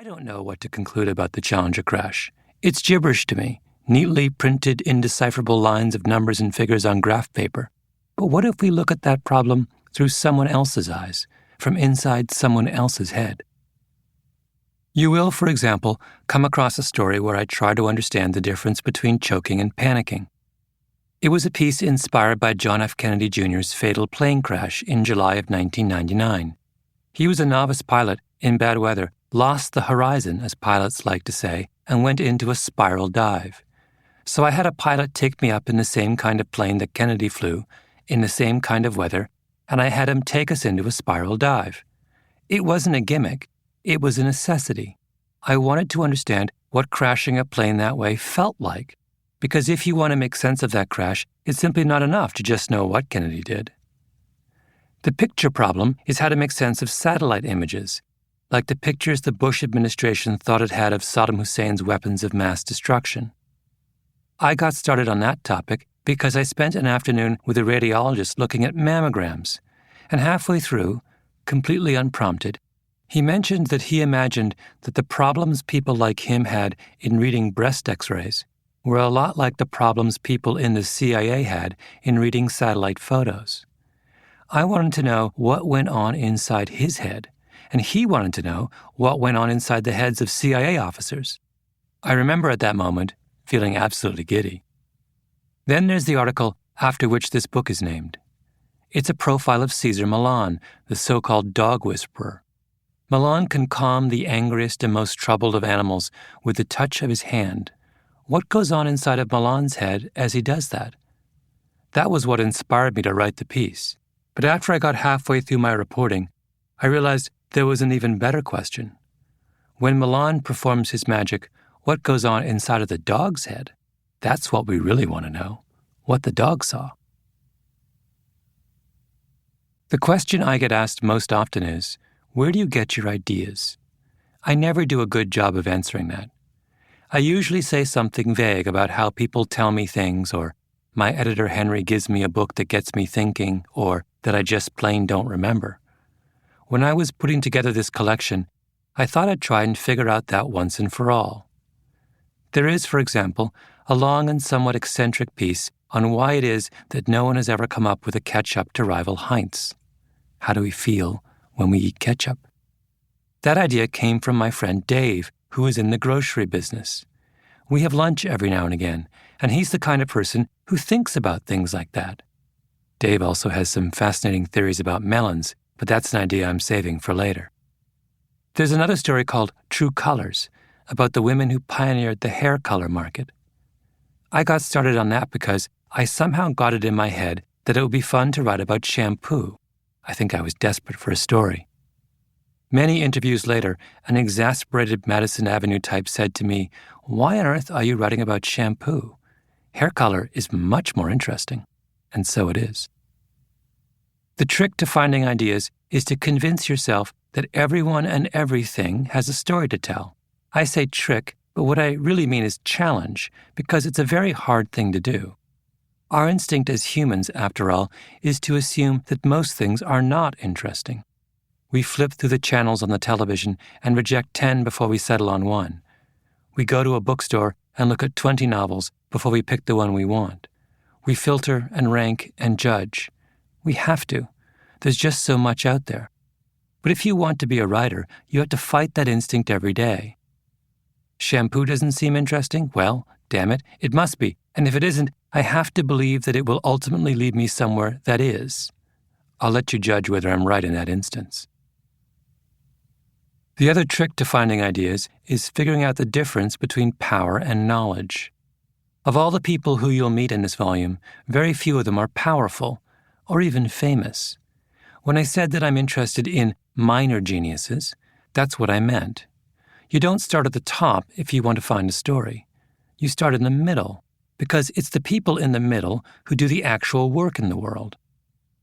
I don't know what to conclude about the Challenger crash. It's gibberish to me, neatly printed, indecipherable lines of numbers and figures on graph paper. But what if we look at that problem through someone else's eyes, from inside someone else's head? You will, for example, come across a story where I try to understand the difference between choking and panicking. It was a piece inspired by John F. Kennedy Jr.'s fatal plane crash in July of 1999. He was a novice pilot in bad weather, lost the horizon, as pilots like to say, and went into a spiral dive. So I had a pilot take me up in the same kind of plane that Kennedy flew, in the same kind of weather, and I had him take us into a spiral dive. It wasn't a gimmick. It was a necessity. I wanted to understand what crashing a plane that way felt like, because if you want to make sense of that crash, it's simply not enough to just know what Kennedy did. The picture problem is how to make sense of satellite images, like the pictures the Bush administration thought it had of Saddam Hussein's weapons of mass destruction. I got started on that topic because I spent an afternoon with a radiologist looking at mammograms, and halfway through, completely unprompted, he mentioned that he imagined that the problems people like him had in reading breast x-rays were a lot like the problems people in the CIA had in reading satellite photos. I wanted to know what went on inside his head, and he wanted to know what went on inside the heads of CIA officers. I remember at that moment feeling absolutely giddy. Then there's the article after which this book is named. It's a profile of Cesar Millan, the so-called dog whisperer. Millan can calm the angriest and most troubled of animals with the touch of his hand. What goes on inside of Millan's head as he does that? That was what inspired me to write the piece. But after I got halfway through my reporting, I realized there was an even better question. When Millan performs his magic, what goes on inside of the dog's head? That's what we really want to know, what the dog saw. The question I get asked most often is, where do you get your ideas? I never do a good job of answering that. I usually say something vague about how people tell me things, or my editor Henry gives me a book that gets me thinking, or that I just plain don't remember. When I was putting together this collection, I thought I'd try and figure out that once and for all. There is, for example, a long and somewhat eccentric piece on why it is that no one has ever come up with a ketchup to rival Heinz. How do we feel when we eat ketchup? That idea came from my friend Dave, who is in the grocery business. We have lunch every now and again, and he's the kind of person who thinks about things like that. Dave also has some fascinating theories about melons, but that's an idea I'm saving for later. There's another story called True Colors, about the women who pioneered the hair color market. I got started on that because I somehow got it in my head that it would be fun to write about shampoo. I think I was desperate for a story. Many interviews later, an exasperated Madison Avenue type said to me, "Why on earth are you writing about shampoo? Hair color is much more interesting." And so it is. The trick to finding ideas is to convince yourself that everyone and everything has a story to tell. I say trick, but what I really mean is challenge, because it's a very hard thing to do. Our instinct as humans, after all, is to assume that most things are not interesting. We flip through the channels on the television and reject 10 before we settle on one. We go to a bookstore and look at 20 novels before we pick the one we want. We filter and rank and judge. We have to. There's just so much out there. But if you want to be a writer, you have to fight that instinct every day. Shampoo doesn't seem interesting? Well, damn it, it must be. And if it isn't, I have to believe that it will ultimately lead me somewhere that is. I'll let you judge whether I'm right in that instance. The other trick to finding ideas is figuring out the difference between power and knowledge. Of all the people who you'll meet in this volume, very few of them are powerful or even famous. When I said that I'm interested in minor geniuses, that's what I meant. You don't start at the top if you want to find a story. You start in the middle, because it's the people in the middle who do the actual work in the world.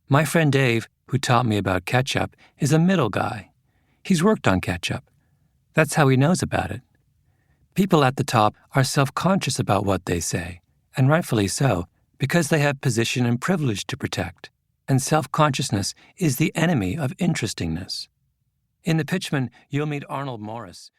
My friend Dave, who taught me about ketchup, is a middle guy. He's worked on ketchup. That's how he knows about it. People at the top are self-conscious about what they say, and rightfully so, because they have position and privilege to protect, and self-consciousness is the enemy of interestingness. In The Pitchman, you'll meet Arnold Morris,